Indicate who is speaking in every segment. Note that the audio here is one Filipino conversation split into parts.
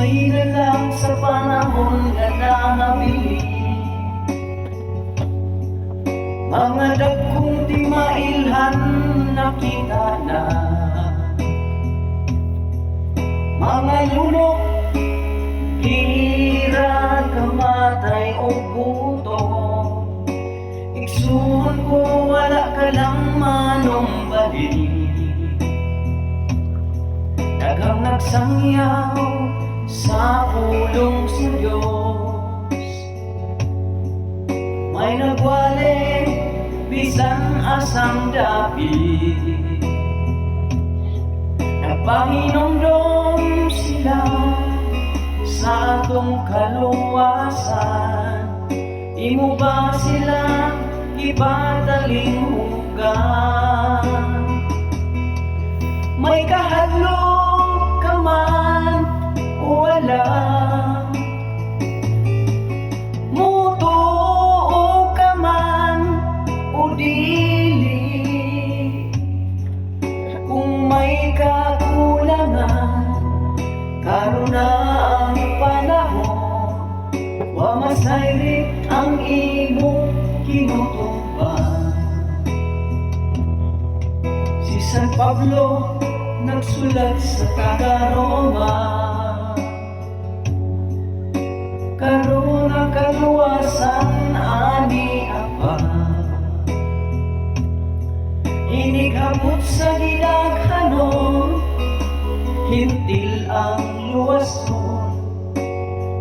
Speaker 1: Masay na lang sa panahon na nahabili. Mga dagkong di mailhan nakita na, mga lunok, hira, kamatay o buto. Igsuon ko wala ka lang manong bali. Daghang nagsangyaw sa pulong sa Diyos. May nagwali bisan asang dapit. Nagpahinomdom sila sa atong kaluwasan. Imo ba sila ipadaling hugan? May kahadlok ka man o wala, mutuo ka man o dili. Kung may kakulangan, karon na ang panahon. Wa masayri ang imong kinutumban. Si San Pablo nagsulat sa Taga-Roma, karon ang kaluwasan ani apa. Inighambot sa gidaghanon, hintil ang luwason.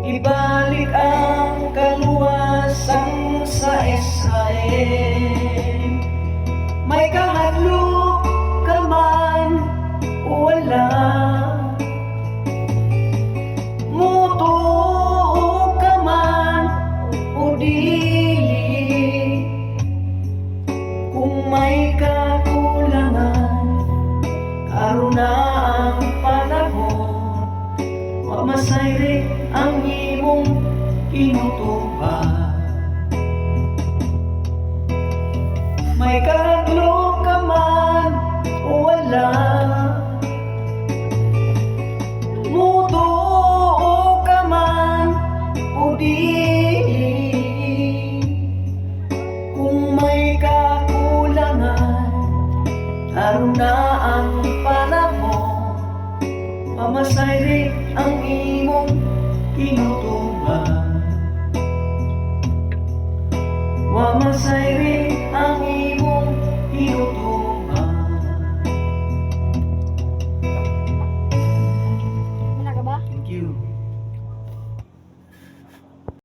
Speaker 1: Ibalik ang kaluwasan sa Israel. May kahadlok ka man o wala, mutuo ka man o dili. Kung may kakulangan, karon na ang panahon. Wa masayri ang imong kinutuban. May kahadlok ka man o wala, mutuo ka man o dili. Kung may kakulangan, karon na ang panahon. Mamasayri ang imong kinutuban. Mamasayri ang imong kinutuban.
Speaker 2: Wala ka ba?
Speaker 1: Thank you.